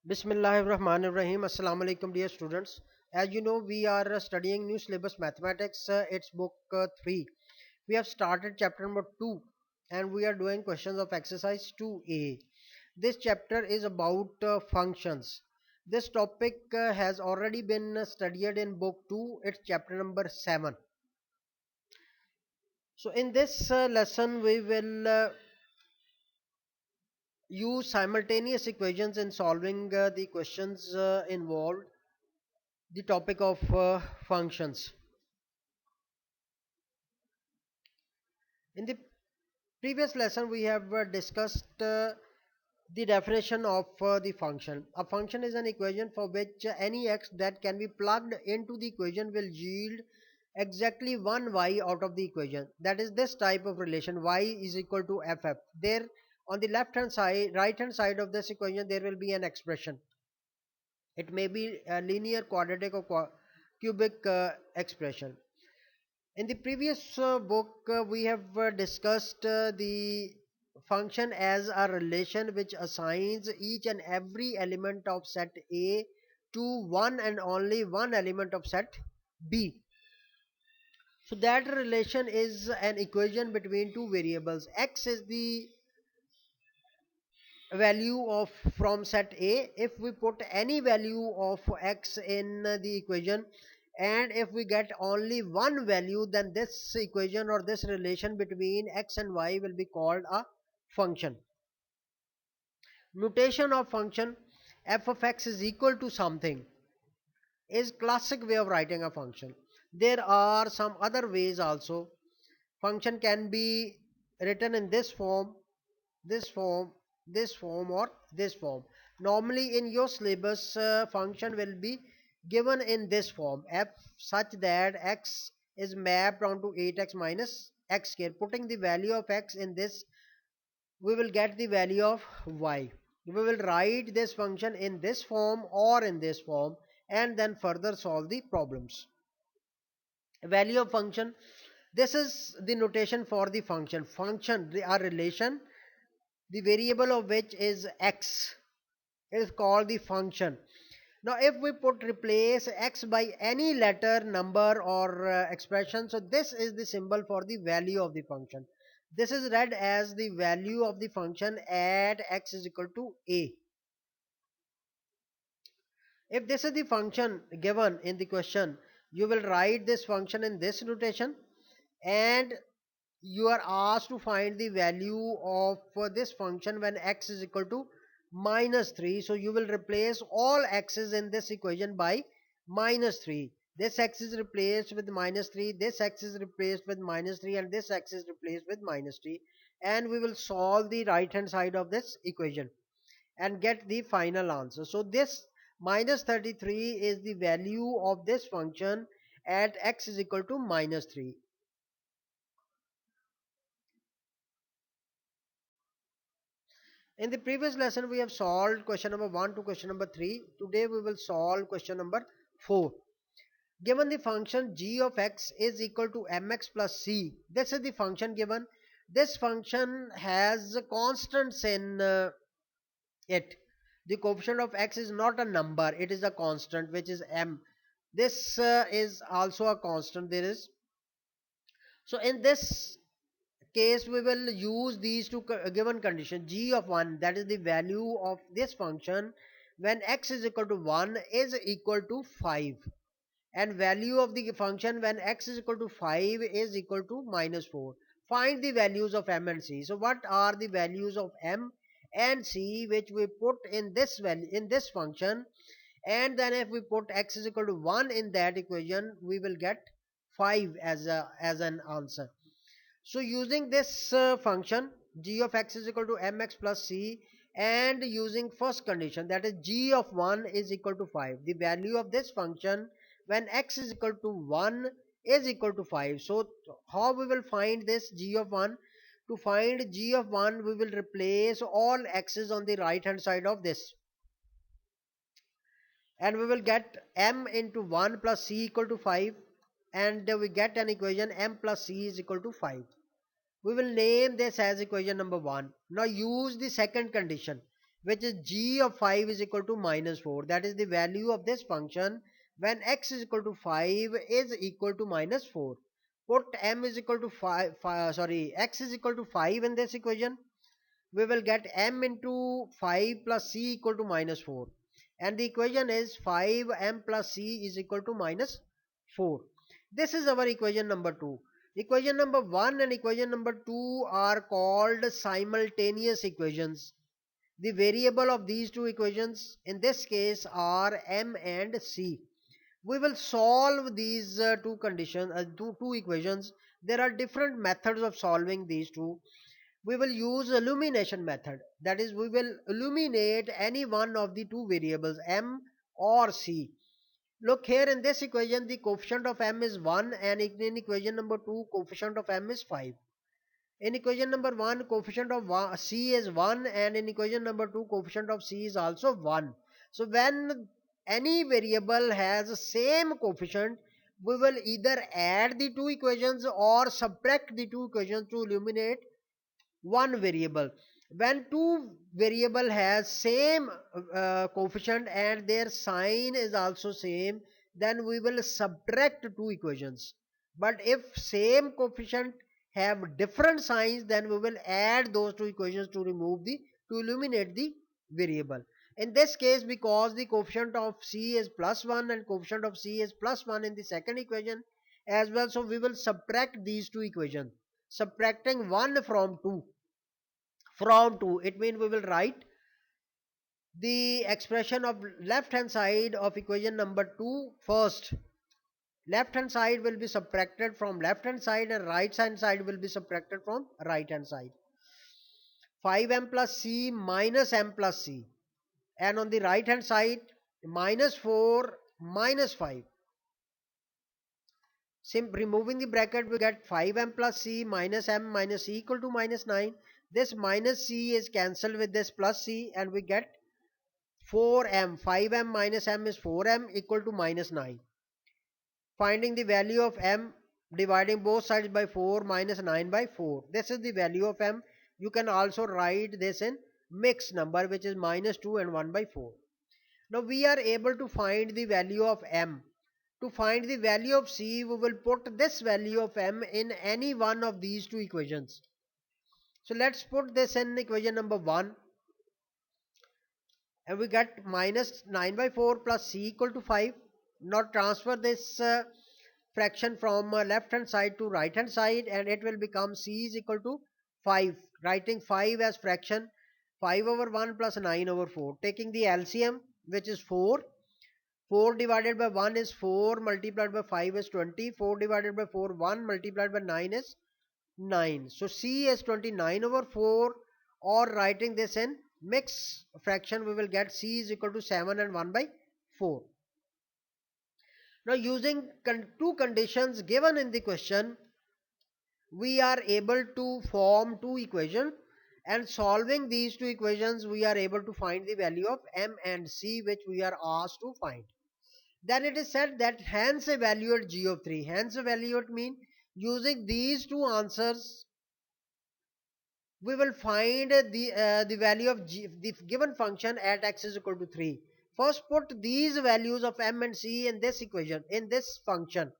Bismillahirrahmanirrahim. Assalamu alaikum, dear students. As you know, we are studying new syllabus mathematics. It's book 3. We have started chapter number 2 and we are doing questions of exercise 2A. This chapter is about functions. This topic has already been studied in book 2. It's chapter number 7. So, in this lesson, we will use simultaneous equations in solving the questions involved the topic of functions. In the previous lesson, we have discussed the definition of the function. A function is an equation for which any x that can be plugged into the equation will yield exactly one y out of the equation. That is this type of relation y is equal to ff. There on the left hand side, right hand side of this equation, there will be an expression. It may be a linear, quadratic, or cubic expression. In the previous book, we have discussed the function as a relation which assigns each and every element of set A to one and only one element of set B. So that relation is an equation between two variables. X is the value of from set A. If we put any value of x in the equation and if we get only one value, then this equation or this relation between x and y will be called a function. Notation of function: f of x is equal to something is classic way of writing a function. There are some other ways also. Function can be written in this form, this form, this form, or this form. Normally in your syllabus, function will be given in this form: f such that x is mapped onto 8x minus x square. Putting the value of x in this, we will get the value of y. We will write this function in this form or in this form and then further solve the problems. Value of function: this is the notation for the function. Function, a relation, the variable of which is x, is called the function. Now if we put replace x by any letter, number, or expression, so this is the symbol for the value of the function. This is read as the value of the function at x is equal to a. If this is the function given in the question, you will write this function in this notation and you are asked to find the value of this function when x is equal to minus 3. So you will replace all x's in this equation by minus 3. This x is replaced with minus 3, this x is replaced with minus 3, and this x is replaced with minus 3. And we will solve the right hand side of this equation and get the final answer. So this minus 33 is the value of this function at x is equal to minus 3. In the previous lesson, we have solved question number 1 to question number 3. Today, we will solve question number 4. Given the function g of x is equal to mx plus c, this is the function given. This function has constants in it. The coefficient of x is not a number, it is a constant which is m. This is also a constant. There is. So, in this case we will use these two given condition. G of 1, that is the value of this function when x is equal to 1 is equal to 5, and value of the function when x is equal to 5 is equal to minus 4. Find the values of m and c. So what are the values of m and c which we put in this value in this function, and then if we put x is equal to 1 in that equation, we will get 5 as an answer. So using this function g of x is equal to mx plus c, and using first condition, that is g of 1 is equal to 5, the value of this function when x is equal to 1 is equal to 5. So how we will find this g of 1? To find g of 1, we will replace all x's on the right hand side of this, and we will get m into 1 plus c equal to 5, and we get an equation m plus c is equal to 5. We will name this as equation number 1. Now use the second condition. which is g of 5 is equal to minus 4. That is the value of this function when x is equal to 5 is equal to minus 4. Put m is equal to 5, x is equal to 5 in this equation. We will get m into 5 plus c equal to minus 4. And the equation is 5m plus c is equal to minus 4. This is our equation number 2. Equation number 1 and equation number 2 are called simultaneous equations. The variable of these two equations in this case are m and c. We will solve these two conditions, two equations. There are different methods of solving these two. We will use illumination method. That is, we will illuminate any one of the two variables m or c. Look here in this equation, the coefficient of m is 1 and in equation number 2, coefficient of m is 5. In equation number 1, coefficient of c is 1 and in equation number 2, coefficient of c is also 1. So when any variable has the same coefficient, we will either add the two equations or subtract the two equations to illuminate one variable. When two variable has same coefficient and their sign is also same, then we will subtract two equations. But if same coefficient have different signs, then we will add those two equations to illuminate the variable. In this case, because the coefficient of c is plus 1 and coefficient of c is plus 1 in the second equation as well, so we will subtract these two equations, subtracting 1 from 2. From 2, it means we will write the expression of left hand side of equation number 2 first. Left hand side will be subtracted from left hand side and right hand side will be subtracted from right hand side. 5m plus c minus m plus c, and on the right hand side minus 4 minus 5. Removing the bracket, we get 5m plus c minus m minus c equal to minus 9. This minus c is cancelled with this plus c and we get 4m. 5m minus m is 4m equal to minus 9. Finding the value of m, dividing both sides by 4 minus 9 by 4. This is the value of m. You can also write this in mixed number, which is minus 2 and 1 by 4. Now we are able to find the value of m. To find the value of c, we will put this value of m in any one of these two equations. So let's put this in equation number 1. And we get minus 9 by 4 plus c equal to 5. Now transfer this fraction from left hand side to right hand side and it will become c is equal to 5. Writing 5 as fraction, 5 over 1 plus 9 over 4. Taking the LCM, which is 4. 4 divided by 1 is 4 multiplied by 5 is 20. 4 divided by 4, 1 multiplied by 9 is 9. So c is 29 over 4, or writing this in mixed fraction, we will get c is equal to 7 and 1 by 4. Now using two conditions given in the question, we are able to form two equations, and solving these two equations we are able to find the value of m and c which we are asked to find. Then it is said that hence evaluate g of 3. Hence evaluate mean using these two answers we will find the value of the given function at x is equal to 3. First put these values of m and c in this equation, in this function.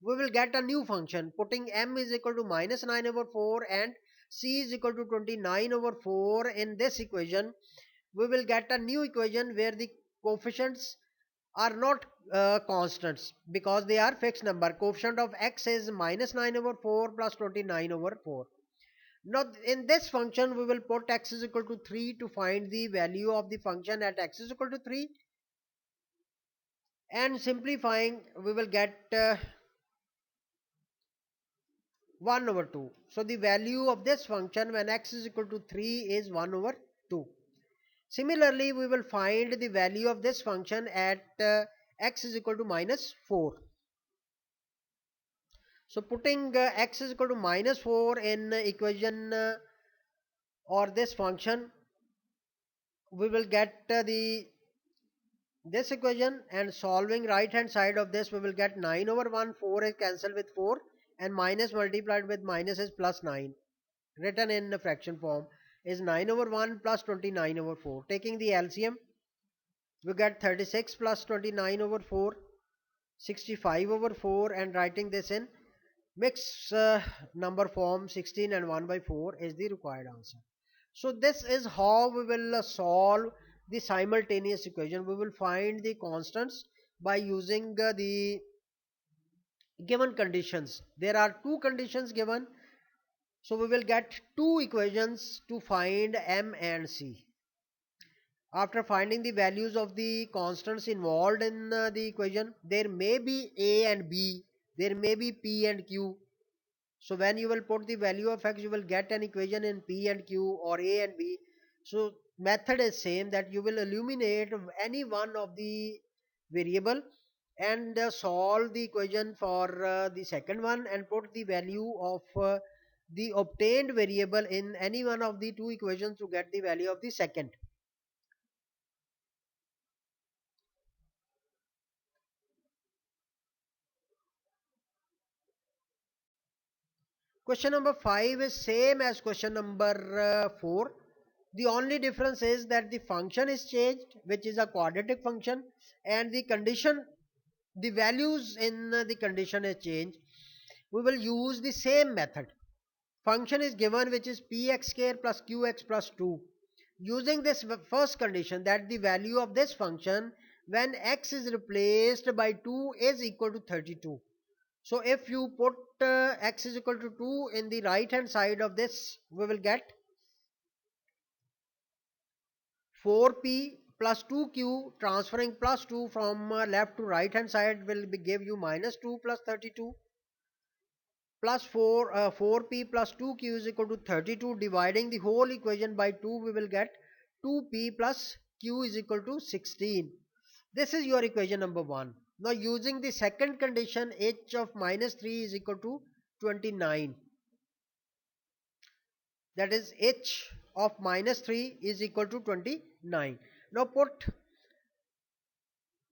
We will get a new function putting m is equal to minus 9 over 4 and c is equal to 29 over 4 in this equation. We will get a new equation where the coefficients are not constants because they are fixed number. Coefficient of x is minus 9 over 4 plus 29 over 4. Now in this function we will put x is equal to 3 to find the value of the function at x is equal to 3, and simplifying we will get 1 over 2. So the value of this function when x is equal to 3 is 1 over 2. Similarly, we will find the value of this function at x is equal to minus 4. So putting x is equal to minus 4 in equation or this function, we will get this equation, and solving right hand side of this we will get 9 over 1. 4 is cancelled with 4 and minus multiplied with minus is plus 9 written in the fraction form. is 9 over 1 plus 29 over 4. Taking the LCM, we get 36 plus 29 over 4, 65 over 4, and writing this in mixed number form, 16 and 1 by 4 is the required answer. So this is how we will solve the simultaneous equation. We will find the constants by using the given conditions. There are two conditions given, so we will get two equations to find M and C. After finding the values of the constants involved in the equation, there may be A and B, there may be P and Q. So when you will put the value of x, you will get an equation in P and Q or A and B. So method is same, that you will eliminate any one of the variable and solve the equation for the second one and put the value of the obtained variable in any one of the two equations to get the value of the second. Question number 5 is same as question number 4. The only difference is that the function is changed, which is a quadratic function, and the condition, the values in the condition is changed. We will use the same method. Function is given, which is px square plus qx plus 2. Using this first condition, that the value of this function when x is replaced by 2 is equal to 32. So if you put x is equal to 2 in the right hand side of this, we will get 4p plus 2q, transferring plus 2 from left to right hand side will give you minus 2 plus 32 plus 4p plus 2q is equal to 32. Dividing the whole equation by 2, we will get 2p plus q is equal to 16. This is your equation number 1. Now using the second condition, h of minus 3 is equal to 29. That is h of minus 3 is equal to 29. Now put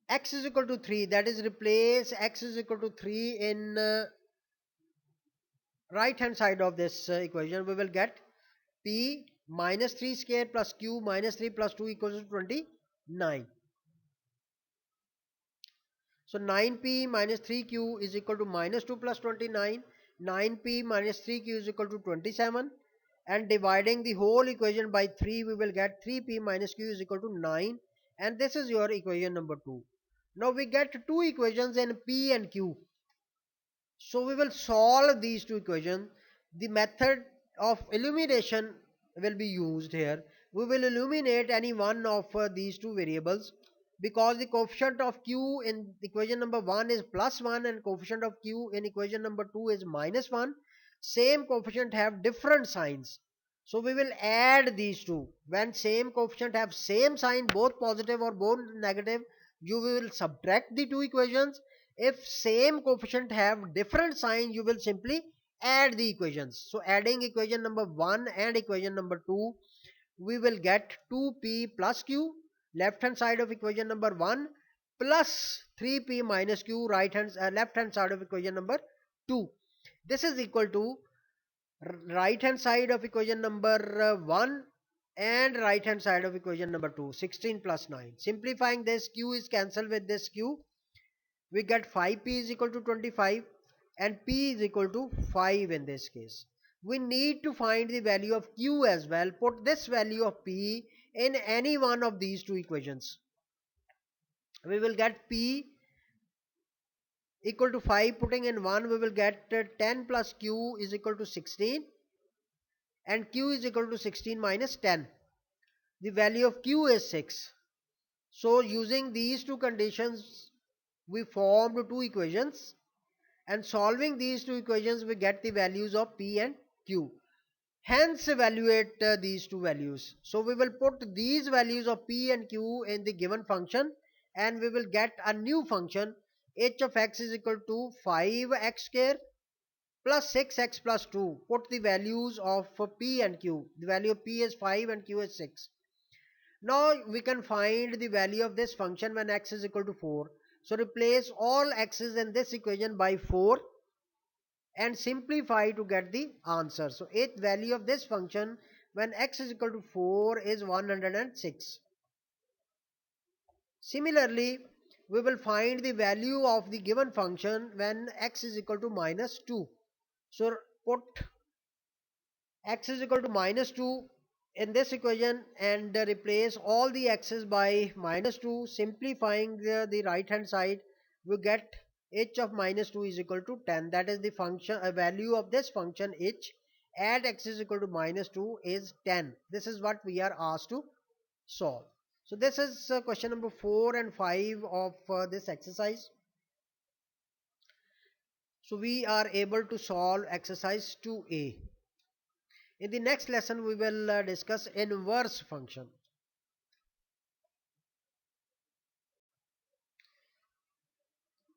x is equal to 3, that is replace x is equal to 3 in right hand side of this equation. We will get p minus 3 square plus q minus 3 plus 2 equals to 29. So 9p minus 3q is equal to minus 2 plus 29. 9p minus 3q is equal to 27. And dividing the whole equation by 3, we will get 3p minus q is equal to 9. And this is your equation number 2. Now we get two equations in p and q. So we will solve these two equations. The method of elimination will be used here. We will eliminate any one of these two variables, because the coefficient of q in equation number 1 is plus 1 and coefficient of q in equation number 2 is minus 1. Same coefficient have different signs. So we will add these two. When same coefficient have same sign, both positive or both negative, you will subtract the two equations. If same coefficient have different sign, you will simply add the equations. So adding equation number 1 and equation number 2, we will get 2p plus q, left hand side of equation number 1, plus 3p minus q, left hand side of equation number 2. This is equal to right hand side of equation number 1 and right hand side of equation number 2, 16 plus 9. Simplifying this, q is cancelled with this q. We get 5p is equal to 25 and p is equal to 5 in this case. We need to find the value of q as well. Put this value of p in any one of these two equations. We will get p equal to 5. Putting in 1, we will get 10 plus q is equal to 16 and q is equal to 16 minus 10. The value of q is 6. So using these two conditions, we formed two equations, and solving these two equations we get the values of p and q. Hence evaluate these two values. So we will put these values of p and q in the given function, and we will get a new function h of x is equal to 5x square plus 6x plus 2. Put the values of p and q. The value of p is 5 and q is 6. Now we can find the value of this function when x is equal to 4. So replace all x's in this equation by 4 and simplify to get the answer. So value of this function when x is equal to 4 is 106. Similarly, we will find the value of the given function when x is equal to minus 2. So put x is equal to minus 2 in this equation and replace all the x's by minus 2. Simplifying the right hand side, we get h of minus 2 is equal to 10. That is the function value of this function h at x is equal to minus 2 is 10. This is what we are asked to solve. So this is question number 4 and 5 of this exercise. So we are able to solve exercise 2a. In the next lesson, we will discuss inverse function.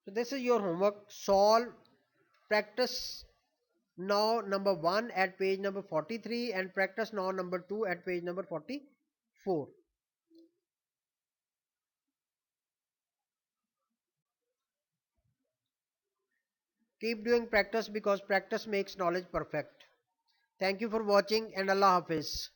So this is your homework. Solve, practice now number 1 at page number 43 and practice now number 2 at page number 44. Keep doing practice because practice makes knowledge perfect. Thank you for watching and Allah Hafiz.